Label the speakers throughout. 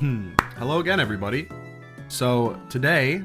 Speaker 1: Hello again, everybody. So today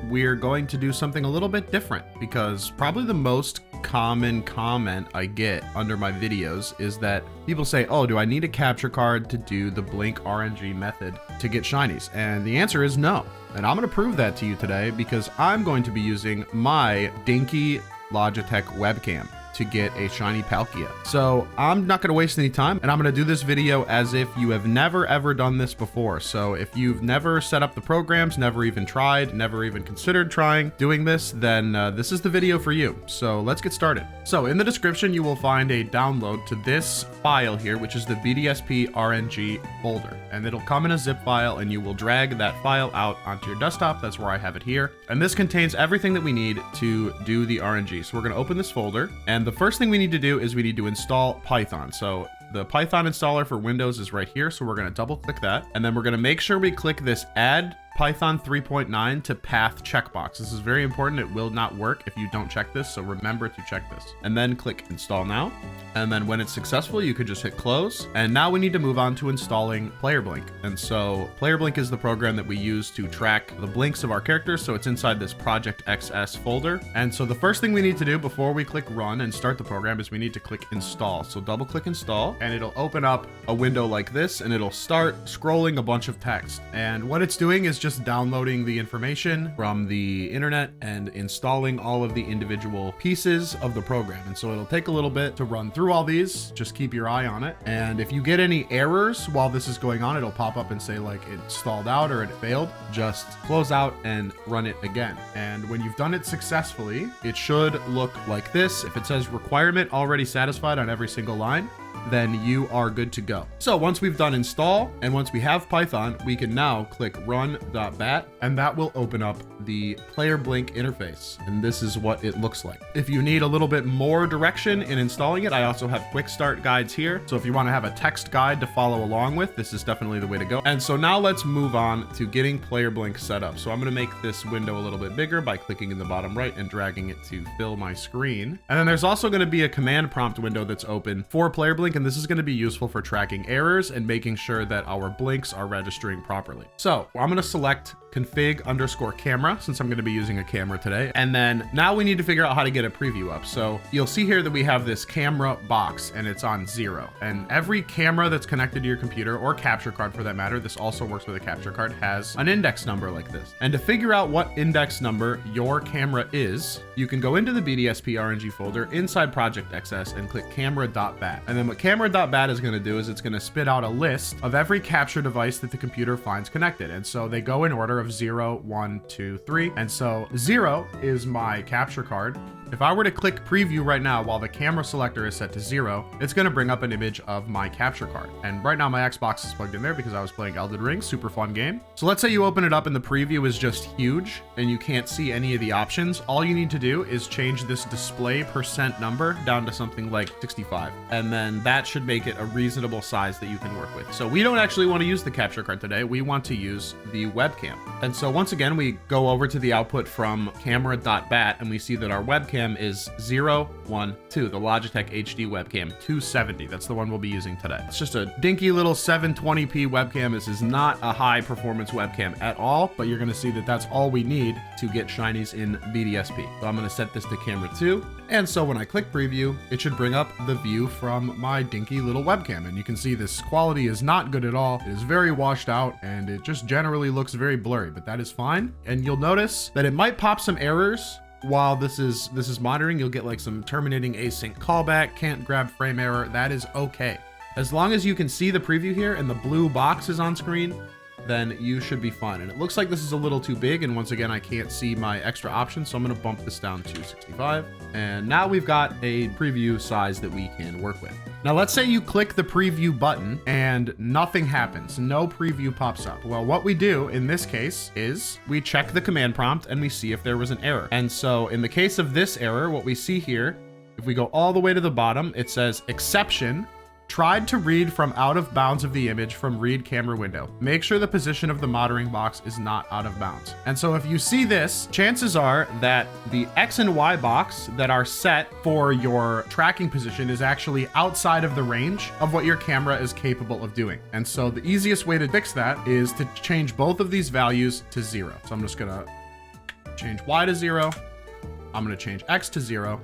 Speaker 1: we're going to do something a little bit different because probably the most common comment I get under my videos is that people say, oh, do I need a capture card to do the blink RNG method to get shinies? And the answer is no. And I'm going to prove that to you today because I'm going to be using my dinky Logitech webcam to get a shiny Palkia. So I'm not going to waste any time, and I'm going to do this video as if you have never ever done this before. So if you've never set up the programs, never even tried, never even considered trying doing this, then this is the video for you. So let's get started. So in the description, you will find a download to this file here, which is the BDSP RNG folder, and it'll come in a zip file, and you will drag that file out onto your desktop. That's where I have it here. And this contains everything that we need to do the RNG. So we're going to open this folder, and the first thing we need to do is we need to install Python. So the Python installer for Windows is right here. So we're going to double click that. And then we're going to make sure we click this add Python 3.9 to path checkbox. This is very important. It will not work if you don't check this. So remember to check this and then click install now. And then when it's successful, you could just hit close. And now we need to move on to installing Player Blink. And so Player Blink is the program that we use to track the blinks of our characters. So it's inside this Project XS folder. And so the first thing we need to do before we click run and start the program is we need to click install. So double click install, and it'll open up a window like this, and it'll start scrolling a bunch of text. And what it's doing is just downloading the information from the internet and installing all of the individual pieces of the program. And so it'll take a little bit to run through all these. Just keep your eye on it. And if you get any errors while this is going on, it'll pop up and say like it stalled out or it failed. Just close out and run it again. And when you've done it successfully, it should look like this. If it says requirement already satisfied on every single line, then you are good to go. So once we've done install and once we have Python, we can now click run.bat, and that will open up the Player Blink interface. And this is what it looks like. If you need a little bit more direction in installing it, I also have quick start guides here. So if you want to have a text guide to follow along with, this is definitely the way to go. And so now let's move on to getting Player Blink set up. So I'm going to make this window a little bit bigger by clicking in the bottom right and dragging it to fill my screen. And then there's also going to be a command prompt window that's open for Player Blink, and this is going to be useful for tracking errors and making sure that our blinks are registering properly. So I'm going to select config_camera since I'm going to be using a camera today. And then now we need to figure out how to get a preview up. So you'll see here that we have this camera box and it's on 0. And every camera that's connected to your computer, or capture card for that matter, this also works with a capture card, has an index number like this. And to figure out what index number your camera is, you can go into the BDSP RNG folder inside Project XS and click camera.bat. And then what camera.bat is going to do is it's going to spit out a list of every capture device that the computer finds connected. And so they go in order of 0, 1, 2, 3. And so 0 is my capture card. If I were to click preview right now while the camera selector is set to 0, it's going to bring up an image of my capture card. And right now my Xbox is plugged in there because I was playing Elden Ring, super fun game. So let's say you open it up and the preview is just huge and you can't see any of the options. All you need to do is change this display % number down to something like 65. And then that should make it a reasonable size that you can work with. So we don't actually want to use the capture card today. We want to use the webcam. And so once again, we go over to the output from camera.bat and we see that our webcam is 0, 1, 2, the Logitech HD webcam 270. That's the one we'll be using today. It's just a dinky little 720p webcam. This is not a high performance webcam at all, but you're going to see that that's all we need to get shinies in BDSP. So I'm going to set this to camera 2. And so when I click preview, it should bring up the view from my dinky little webcam. And you can see this quality is not good at all. It is very washed out and it just generally looks very blurry, but that is fine. And you'll notice that it might pop some errors while this is monitoring. You'll get like some terminating async callback, can't grab frame error. That is okay. As long as you can see the preview here and the blue box is on screen, then you should be fine. And it looks like this is a little too big. And once again, I can't see my extra options. So I'm going to bump this down to 65. And now we've got a preview size that we can work with. Now, let's say you click the preview button and nothing happens. No preview pops up. Well, what we do in this case is we check the command prompt and we see if there was an error. And so in the case of this error, what we see here, if we go all the way to the bottom, it says exception Tried to read from out of bounds of the image from read camera window. Make sure the position of the monitoring box is not out of bounds. And so if you see this, chances are that the X and Y box that are set for your tracking position is actually outside of the range of what your camera is capable of doing. And so the easiest way to fix that is to change both of these values to 0. So I'm just gonna change Y to 0. I'm gonna change X to 0.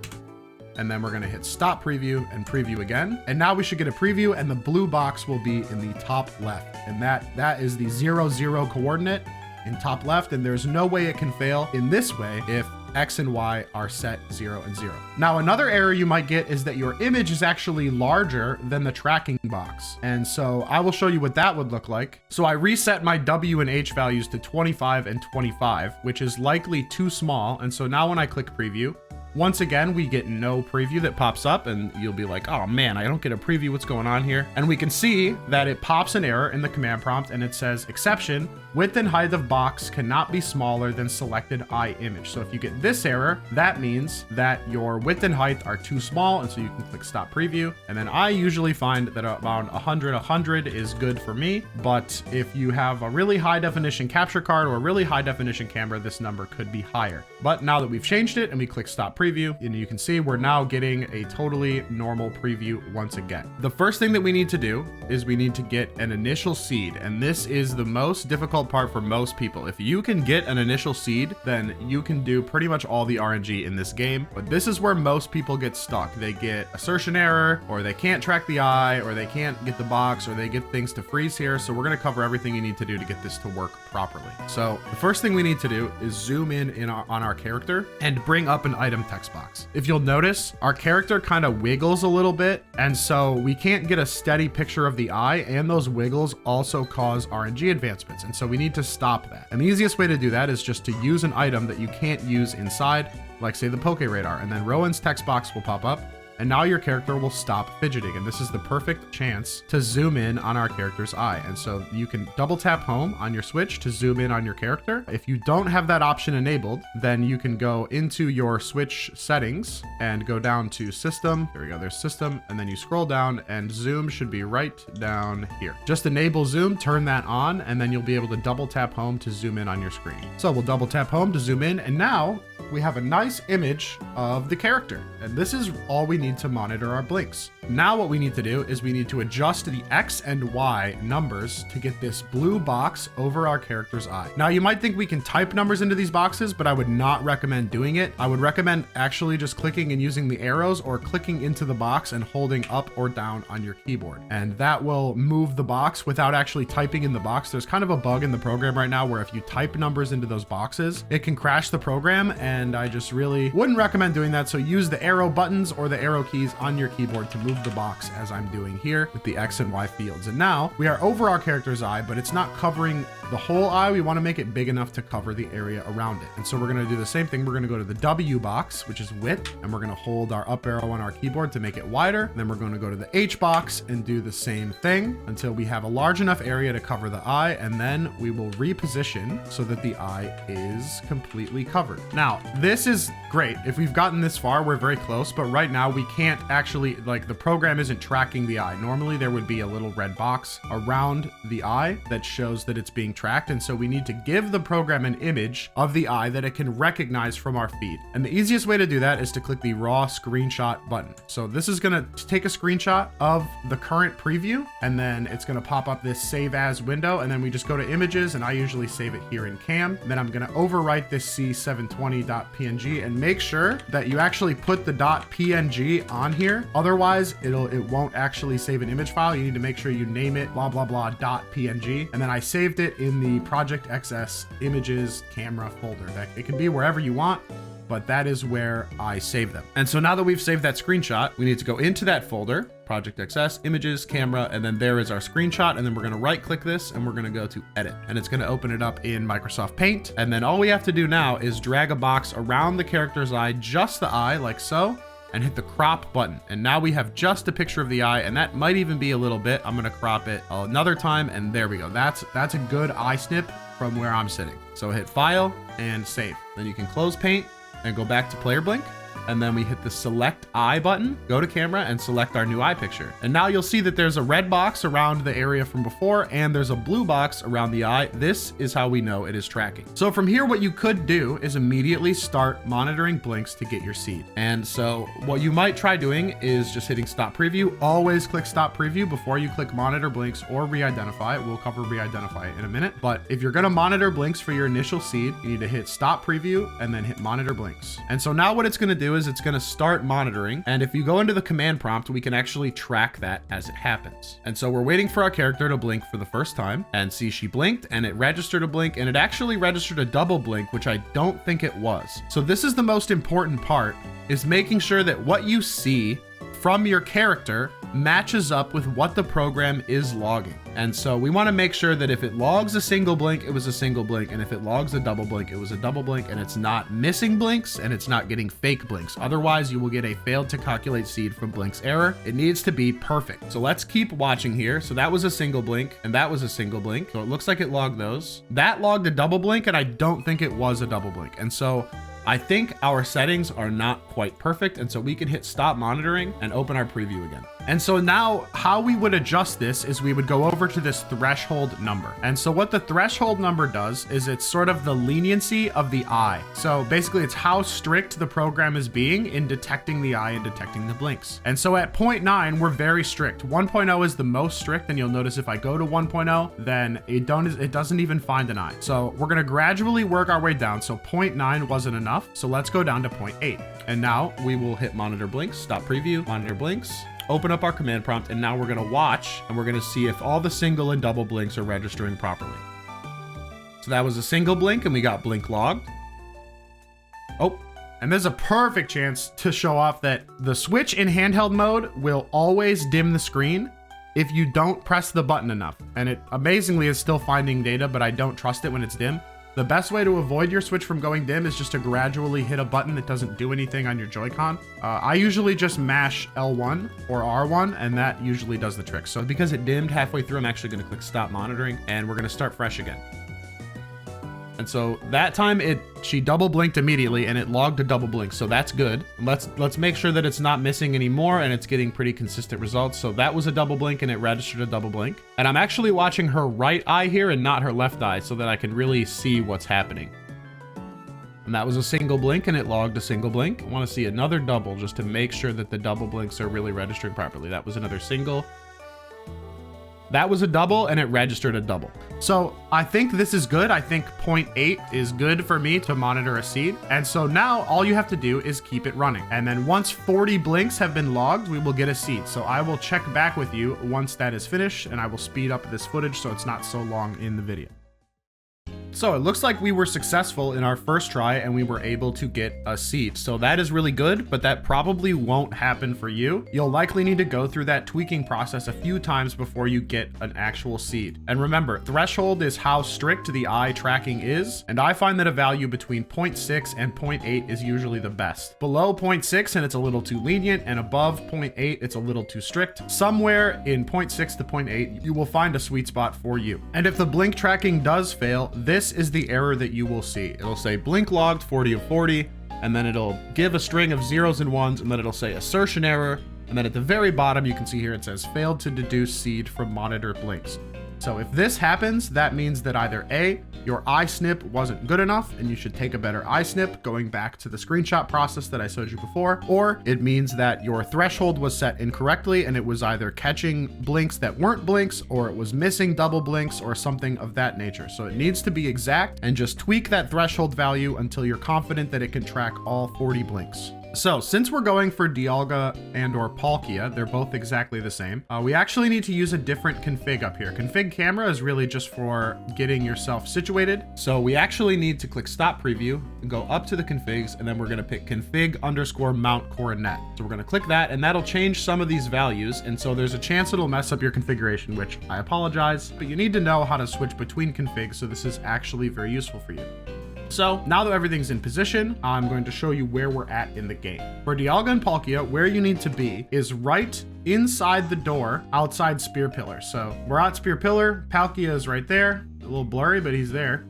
Speaker 1: And then we're gonna hit stop preview and preview again. And now we should get a preview, and the blue box will be in the top left. And that is the 0, 0 coordinate in top left. And there's no way it can fail in this way if X and Y are set 0 and 0. Now, another error you might get is that your image is actually larger than the tracking box. And so I will show you what that would look like. So I reset my W and H values to 25 and 25, which is likely too small. And so now when I click preview, once again, we get no preview that pops up, and you'll be like, oh man, I don't get a preview, what's going on here? And we can see that it pops an error in the command prompt, and it says, exception, width and height of box cannot be smaller than selected eye image. So if you get this error, that means that your width and height are too small, and so you can click stop preview. And then I usually find that around 100 is good for me, but if you have a really high definition capture card or a really high definition camera, this number could be higher. But now that we've changed it and we click stop preview, and you can see we're now getting a totally normal preview once again. The first thing that we need to do is we need to get an initial seed, and this is the most difficult part for most people. If you can get an initial seed, then you can do pretty much all the RNG in this game, but this is where most people get stuck. They get assertion error, or they can't track the eye, or they can't get the box, or they get things to freeze here. So we're going to cover everything you need to do to get this to work properly. So the first thing we need to do is zoom in on our character and bring up an item text box. If you'll notice, our character kind of wiggles a little bit, and so we can't get a steady picture of the eye, and those wiggles also cause RNG advancements, and so we need to stop that. And the easiest way to do that is just to use an item that you can't use inside, like say the Poke Radar, and then Rowan's text box will pop up, and now your character will stop fidgeting. And this is the perfect chance to zoom in on our character's eye. And so you can double tap home on your Switch to zoom in on your character. If you don't have that option enabled, then you can go into your Switch settings and go down to system. There we go, there's system. And then you scroll down, and zoom should be right down here. Just enable zoom, turn that on, and then you'll be able to double tap home to zoom in on your screen. So we'll double tap home to zoom in, and now we have a nice image of the character. And this is all we need to monitor our blinks. Now what we need to do is we need to adjust the X and Y numbers to get this blue box over our character's eye. Now you might think we can type numbers into these boxes, but I would not recommend doing it. I would recommend actually just clicking and using the arrows, or clicking into the box and holding up or down on your keyboard. And that will move the box without actually typing in the box. There's kind of a bug in the program right now where if you type numbers into those boxes, it can crash the program, and I just really wouldn't recommend doing that. So use the arrow buttons or the arrow keys on your keyboard to move the box, as I'm doing here with the X and Y fields. And now we are over our character's eye, but it's not covering the whole eye. We want to make it big enough to cover the area around it. And so we're going to do the same thing. We're going to go to the W box, which is width, and we're going to hold our up arrow on our keyboard to make it wider. And then we're going to go to the H box and do the same thing until we have a large enough area to cover the eye. And then we will reposition so that the eye is completely covered. Now, this is great. If we've gotten this far, we're very close, but right now we can't actually, like, the program isn't tracking the eye. Normally there would be a little red box around the eye that shows that it's being tracked. And so we need to give the program an image of the eye that it can recognize from our feed. And the easiest way to do that is to click the raw screenshot button. So this is going to take a screenshot of the current preview, and then it's going to pop up this save as window. And then we just go to images, and I usually save it here in cam. Then I'm going to overwrite this C720.png and make sure that you actually put the .png on here. Otherwise it won't actually save an image file. You need to make sure you name it blah blah blah .png. And then I saved it in the Project XS images camera folder. That it can be wherever you want, but that is where I save them. And so now that we've saved that screenshot, we need to go into that folder, Project XS, images, camera, and then there is our screenshot. And then we're going to right click this, and we're going to go to edit, and it's going to open it up in Microsoft Paint. And then all we have to do now is drag a box around the character's eye, just the eye, like so, and hit the crop button. And now we have just a picture of the eye, and that might even be a little bit. I'm going to crop it another time, and there we go. That's a good eye snip from where I'm sitting. So hit file and save. Then you can close Paint and go back to player blink. and then we hit the select eye button, go to camera and select our new eye picture. And now you'll see that there's a red box around the area from before and there's a blue box around the eye. This is how we know it is tracking. So from here, what you could do is immediately start monitoring blinks to get your seed. And so what you might try doing is just hitting stop preview. Always click stop preview before you click monitor blinks or re-identify. We'll cover re-identify in a minute. But if you're gonna monitor blinks for your initial seed, you need to hit stop preview and then hit monitor blinks. And so now what it's gonna do is it's gonna start monitoring. And if you go into the command prompt, we can actually track that as it happens. And so we're waiting for our character to blink for the first time, and see she blinked and it registered a blink, and it actually registered a double blink, which I don't think it was. So this is the most important part, is making sure that what you see from your character matches up with what the program is logging. And so we want to make sure that if it logs a single blink, it was a single blink, and if it logs a double blink, it was a double blink, and it's not missing blinks and it's not getting fake blinks. Otherwise, you will get a failed to calculate seed from blinks error. It needs to be perfect. So let's keep watching here. So that was a single blink and that was a single blink. So it looks like it logged those. That logged a double blink, and I don't think it was a double blink. And so I think our settings are not quite perfect, and so we can hit stop monitoring and open our preview again. And so now how we would adjust this is we would go over to this threshold number. And so what the threshold number does is it's sort of the leniency of the eye. So basically it's how strict the program is being in detecting the eye and detecting the blinks. And so at 0.9, we're very strict. 1.0 is the most strict, and you'll notice if I go to 1.0, then it doesn't even find an eye. So we're gonna gradually work our way down. So 0.9 wasn't enough. So let's go down to 0.8. And now we will hit monitor blinks, stop preview, monitor blinks, open up our command prompt, and now we're gonna watch and we're gonna see if all the single and double blinks are registering properly. So that was a single blink and we got blink logged. Oh, and there's a perfect chance to show off that the switch in handheld mode will always dim the screen if you don't press the button enough. And it amazingly is still finding data, but I don't trust it when it's dim. The best way to avoid your switch from going dim is just to gradually hit a button that doesn't do anything on your Joy-Con. I usually just mash L1 or R1, and that usually does the trick. So because it dimmed halfway through, I'm actually gonna click stop monitoring, and we're gonna start fresh again. And so that time she double blinked immediately and it logged a double blink. So that's good. Let's make sure that it's not missing anymore and it's getting pretty consistent results. So that was a double blink and it registered a double blink. And I'm actually watching her right eye here and not her left eye so that I can really see what's happening. And that was a single blink and it logged a single blink. I want to see another double just to make sure that the double blinks are really registering properly. That was another single. That was a double and it registered a double. So I think this is good. I think 0.8 is good for me to monitor a seed. And so now all you have to do is keep it running. And then once 40 blinks have been logged, we will get a seed. So I will check back with you once that is finished, and I will speed up this footage so it's not so long in the video. So it looks like we were successful in our first try and we were able to get a seed. So that is really good, but that probably won't happen for you. You'll likely need to go through that tweaking process a few times before you get an actual seed. And remember, threshold is how strict the eye tracking is. And I find that a value between 0.6 and 0.8 is usually the best. Below 0.6 and it's a little too lenient, and above 0.8, it's a little too strict. Somewhere in 0.6 to 0.8, you will find a sweet spot for you. And if the blink tracking does fail, this is the error that you will see. It'll say blink logged 40 of 40, and then it'll give a string of zeros and ones, and then it'll say assertion error. And then at the very bottom, you can see here, it says failed to deduce seed from monitor blinks. So if this happens, that means that either A, your eye snip wasn't good enough and you should take a better eye snip, going back to the screenshot process that I showed you before, or it means that your threshold was set incorrectly and it was either catching blinks that weren't blinks, or it was missing double blinks or something of that nature. So it needs to be exact, and just tweak that threshold value until you're confident that it can track all 40 blinks. So since we're going for Dialga and or Palkia, they're both exactly the same. We actually need to use a different config up here. Config camera is really just for getting yourself situated. So we actually need to click stop preview and go up to the configs, and then we're going to pick config_mount coronet. So we're going to click that, and that'll change some of these values. And so there's a chance it'll mess up your configuration, which I apologize, but you need to know how to switch between configs. So this is actually very useful for you. So now that everything's in position, I'm going to show you where we're at in the game. For Dialga and Palkia, where you need to be is right inside the door outside Spear Pillar. So we're at Spear Pillar, Palkia is right there, a little blurry, but he's there.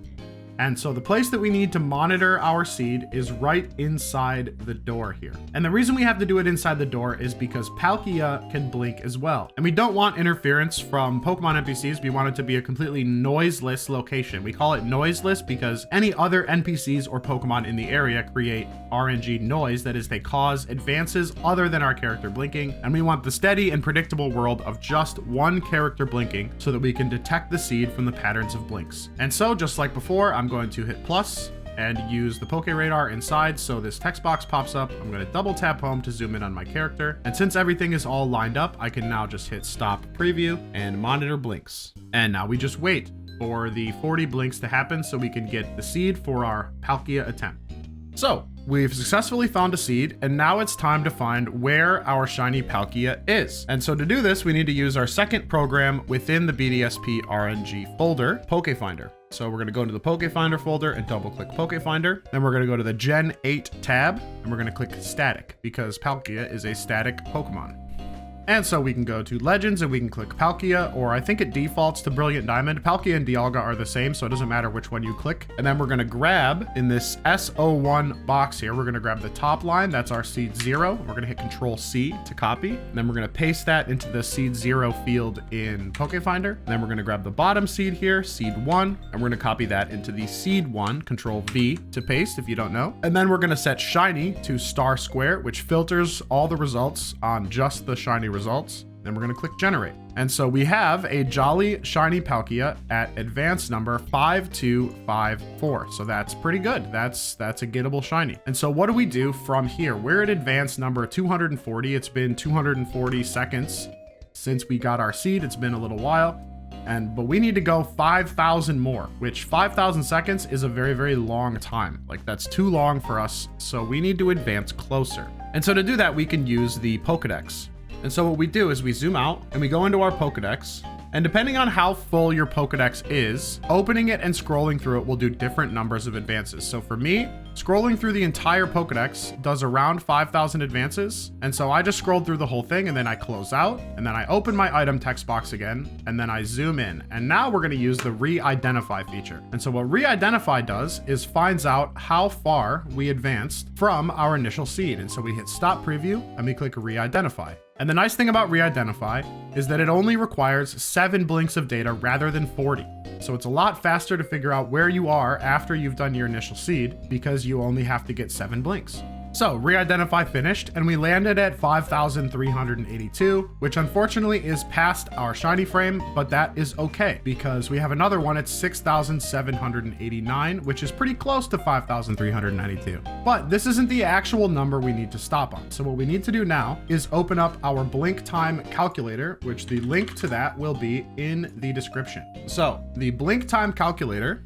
Speaker 1: And so the place that we need to monitor our seed is right inside the door here. And the reason we have to do it inside the door is because Palkia can blink as well. And we don't want interference from Pokemon NPCs. We want it to be a completely noiseless location. We call it noiseless because any other NPCs or Pokemon in the area create RNG noise. That is, they cause advances other than our character blinking. And we want the steady and predictable world of just one character blinking so that we can detect the seed from the patterns of blinks. And so just like before, I'm going to hit plus and use the Poke Radar inside. So this text box pops up. I'm going to double tap home to zoom in on my character. And since everything is all lined up, I can now just hit stop preview and monitor blinks. And now we just wait for the 40 blinks to happen so we can get the seed for our Palkia attempt. So we've successfully found a seed, and now it's time to find where our shiny Palkia is. And so to do this, we need to use our second program within the BDSP RNG folder, Pokefinder. So we're going to go into the Pokefinder folder and double click Pokefinder. Then we're going to go to the Gen 8 tab and we're going to click static because Palkia is a static Pokemon. And so we can go to Legends and we can click Palkia, or I think it defaults to Brilliant Diamond. Palkia and Dialga are the same, so it doesn't matter which one you click. And then we're going to grab in this S01 box here, we're going to grab the top line. That's our seed 0. We're going to hit Control C to copy. And then we're going to paste that into the seed 0 field in Pokefinder. And then we're going to grab the bottom seed here, seed 1, and we're going to copy that into the seed 1, Control V to paste if you don't know. And then we're going to set shiny to star square, which filters all the results on just the shiny results. Then we're going to click generate. And so we have a jolly shiny Palkia at advanced number 5254. So that's pretty good. That's a gettable shiny. And so what do we do from here? We're at advanced number 240. It's been 240 seconds since we got our seed. It's been a little while. But we need to go 5,000 more, which 5,000 seconds is a very, very long time. Like, that's too long for us. So we need to advance closer. And so to do that, we can use the Pokedex. And so what we do is we zoom out and we go into our Pokedex. And depending on how full your Pokedex is, opening it and scrolling through it will do different numbers of advances. So for me, scrolling through the entire Pokedex does around 5,000 advances. And so I just scrolled through the whole thing and then I close out and then I open my item text box again and then I zoom in. And now we're going to use the re-identify feature. And so what re-identify does is finds out how far we advanced from our initial seed. And so we hit stop preview and we click re-identify. And the nice thing about re-identify is that it only requires 7 blinks of data rather than 40. So it's a lot faster to figure out where you are after you've done your initial seed because you only have to get 7 blinks. So re-identify finished and we landed at 5,382, which unfortunately is past our shiny frame, but that is okay because we have another one at 6,789, which is pretty close to 5,392. But this isn't the actual number we need to stop on. So what we need to do now is open up our blink time calculator, which the link to that will be in the description. So the blink time calculator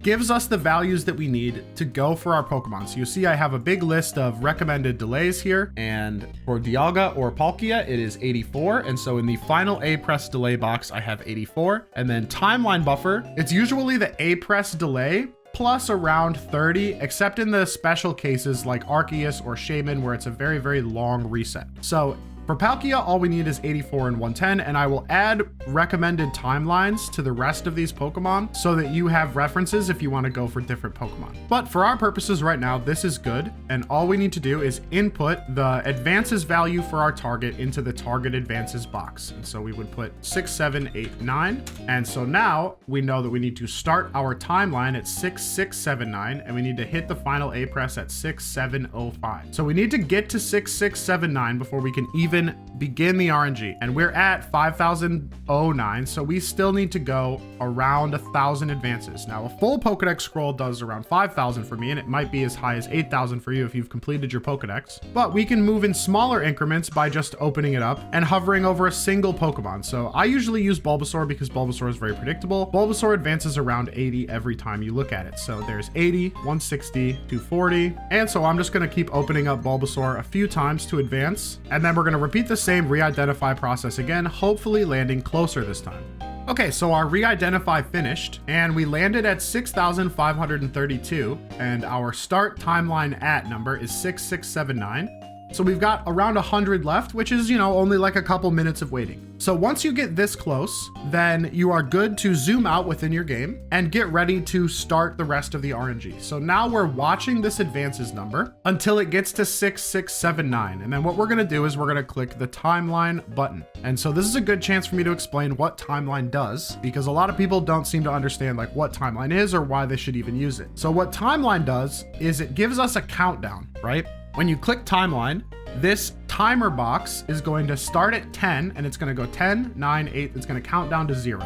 Speaker 1: gives us the values that we need to go for our Pokemon. So you see I have a big list of recommended delays here, and for Dialga or Palkia it is 84, and so in the final A press delay box I have 84. And then timeline buffer, it's usually the A press delay plus around 30, except in the special cases like Arceus or Shaman where it's a very, very long reset. So for Palkia, all we need is 84 and 110, and I will add recommended timelines to the rest of these Pokemon so that you have references if you want to go for different Pokemon. But for our purposes right now, this is good, and all we need to do is input the advances value for our target into the target advances box. And so we would put 6, 7, 8, 9. And so now we know that we need to start our timeline at 6679, and we need to hit the final A press at 6705. So we need to get to 6679 before we can even begin the RNG, and we're at 5,009, so we still need to go around 1,000 advances. Now a full Pokedex scroll does around 5,000 for me, and it might be as high as 8,000 for you if you've completed your Pokedex, but we can move in smaller increments by just opening it up and hovering over a single Pokemon. So I usually use Bulbasaur because Bulbasaur is very predictable. Bulbasaur advances around 80 every time you look at it. So there's 80, 160, 240, and so I'm just going to keep opening up Bulbasaur a few times to advance, and then we're going to repeat the same re-identify process again, hopefully landing closer this time. Okay, so our re-identify finished and we landed at 6,532 and our start timeline at number is 6679. So we've got around 100 left, which is, you know, only like a couple minutes of waiting. So once you get this close, then you are good to zoom out within your game and get ready to start the rest of the RNG. So now we're watching this advances number until it gets to 6679. And then what we're gonna do is we're gonna click the timeline button. And so this is a good chance for me to explain what timeline does, because a lot of people don't seem to understand like what timeline is or why they should even use it. So what timeline does is it gives us a countdown, right? When you click timeline, this timer box is going to start at 10 and it's going to go 10, 9, 8. It's going to count down to 0.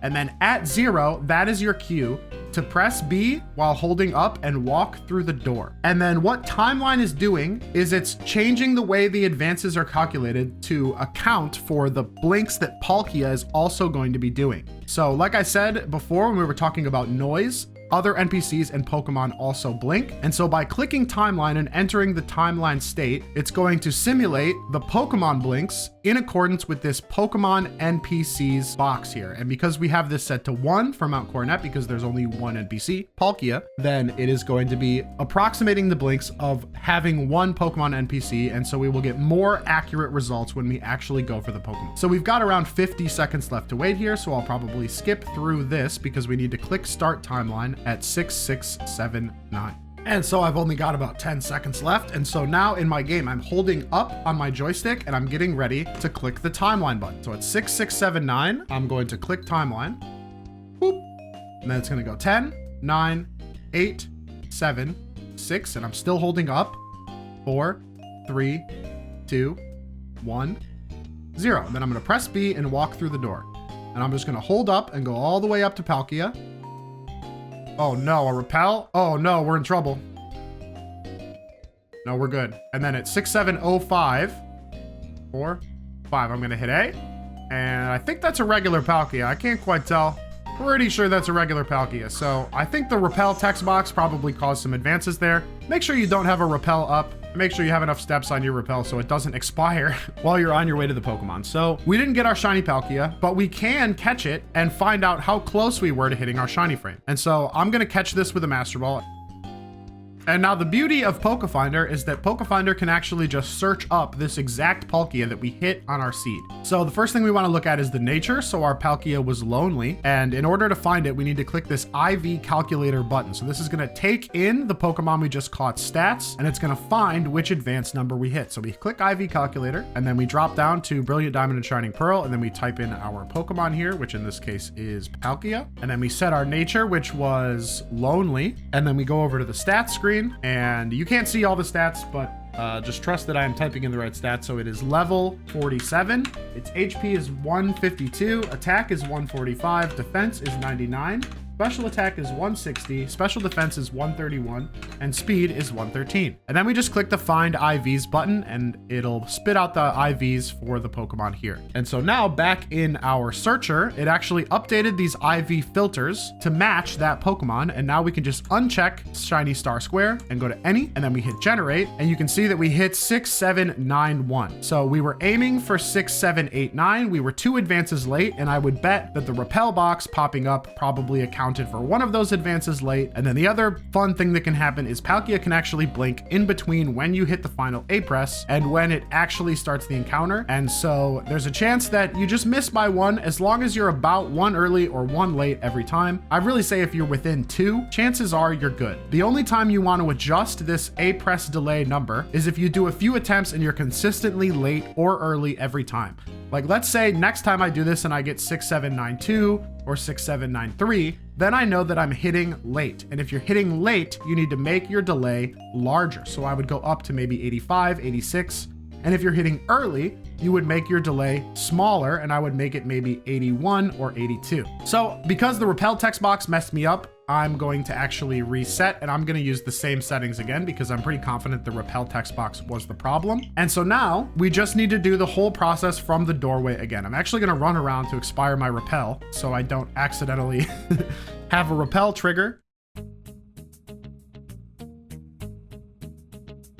Speaker 1: And then at 0, that is your cue to press B while holding up and walk through the door. And then what timeline is doing is it's changing the way the advances are calculated to account for the blinks that Palkia is also going to be doing. So like I said before, when we were talking about noise, other NPCs and Pokemon also blink. And so by clicking timeline and entering the timeline state, it's going to simulate the Pokemon blinks in accordance with this Pokemon NPCs box here. And because we have this set to 1 for Mount Coronet, because there's only one NPC, Palkia, then it is going to be approximating the blinks of having one Pokemon NPC. And so we will get more accurate results when we actually go for the Pokemon. So we've got around 50 seconds left to wait here. So I'll probably skip through this because we need to click start timeline at 6679. And so I've only got about 10 seconds left. And so now in my game, I'm holding up on my joystick and I'm getting ready to click the timeline button. So at 6679, I'm going to click timeline. Whoop. And then it's going to go 10, 9, 8, 7, 6. And I'm still holding up. 4, 3, 2, 1, 0. And then I'm going to press B and walk through the door. And I'm just going to hold up and go all the way up to Palkia. Oh no, a repel? Oh no, we're in trouble. No, we're good. And then at 6705, 4, 5, I'm gonna hit A. And I think that's a regular Palkia. I can't quite tell. Pretty sure that's a regular Palkia. So I think the repel text box probably caused some advances there. Make sure you don't have a repel up. Make sure you have enough steps on your repel so it doesn't expire while you're on your way to the Pokemon. So we didn't get our shiny Palkia, but we can catch it and find out how close we were to hitting our shiny frame. And so I'm gonna catch this with a Master Ball. And now the beauty of Pokefinder is that Pokefinder can actually just search up this exact Palkia that we hit on our seed. So the first thing we want to look at is the nature. So our Palkia was lonely. And in order to find it, we need to click this IV calculator button. So this is going to take in the Pokemon we just caught stats, and it's going to find which advanced number we hit. So we click IV calculator, and then we drop down to Brilliant Diamond and Shining Pearl, and then we type in our Pokemon here, which in this case is Palkia. And then we set our nature, which was lonely. And then we go over to the stats screen. And you can't see all the stats, but just trust that I am typing in the right stats. So it is level 47. Its HP is 152. Attack is 145. Defense is 99. Special attack is 160, special defense is 131, and speed is 113. And then we just click the find IVs button and it'll spit out the IVs for the Pokemon here. And so now back in our searcher, it actually updated these IV filters to match that Pokemon. And now we can just uncheck Shiny Star Square and go to any, and then we hit generate. And you can see that we hit 6791. So we were aiming for 6789. We were 2 advances late, and I would bet that the repel box popping up probably accounted for one of those advances late. And then the other fun thing that can happen is Palkia can actually blink in between when you hit the final A press and when it actually starts the encounter. And so there's a chance that you just miss by 1 as long as you're about 1 early or 1 late every time. I really say if you're within 2, chances are you're good. The only time you want to adjust this A press delay number is if you do a few attempts and you're consistently late or early every time. Like let's say next time I do this and I get 6792 or 6793, then I know that I'm hitting late. And if you're hitting late, you need to make your delay larger. So I would go up to maybe 85, 86. And if you're hitting early, you would make your delay smaller, and I would make it maybe 81 or 82. So because the repel text box messed me up, I'm going to actually reset, and I'm going to use the same settings again because I'm pretty confident the repel text box was the problem. And so now we just need to do the whole process from the doorway again. I'm actually going to run around to expire my repel so I don't accidentally have a repel trigger.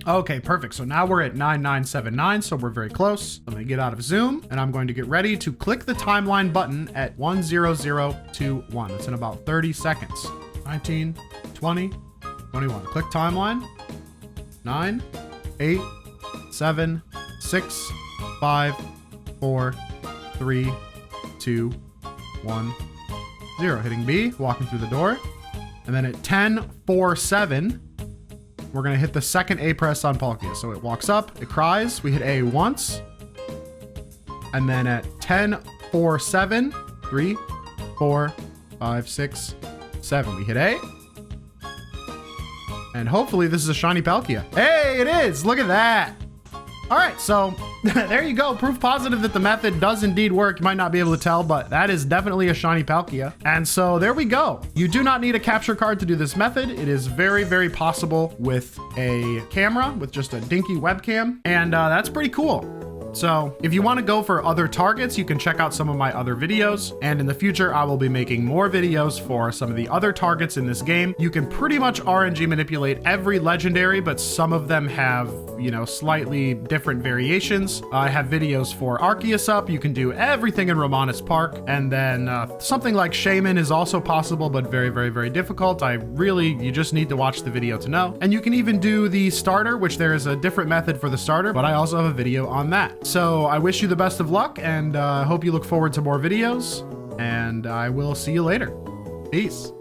Speaker 1: Okay, perfect. So now we're at 9979, so we're very close. I'm gonna get out of Zoom, and I'm going to get ready to click the timeline button at 10021. It's in about 30 seconds. 19, 20, 21. Click timeline. 9, 8, 7, 6, 5, 4, 3, 2, 1, 0. Hitting B, walking through the door. And then at 10, 4, 7, we're gonna hit the second A press on Palkia. So it walks up, it cries, we hit A once. And then at 10, 4, 7, 3, 4, 5, 6, 7, we hit A. And hopefully this is a shiny Palkia. Hey, it is, look at that. All right, so there you go. Proof positive that the method does indeed work. You might not be able to tell, but that is definitely a shiny Palkia. And so there we go. You do not need a capture card to do this method. It is very, very possible with a camera, with just a dinky webcam. And that's pretty cool. So if you want to go for other targets, you can check out some of my other videos. And in the future, I will be making more videos for some of the other targets in this game. You can pretty much RNG manipulate every legendary, but some of them have, you know, slightly different variations. I have videos for Arceus up. You can do everything in Romanus Park. And then something like Shaman is also possible, but very, very, very difficult. You just need to watch the video to know. And you can even do the starter, which there is a different method for the starter, but I also have a video on that. So I wish you the best of luck, and I hope you look forward to more videos, and I will see you later. Peace.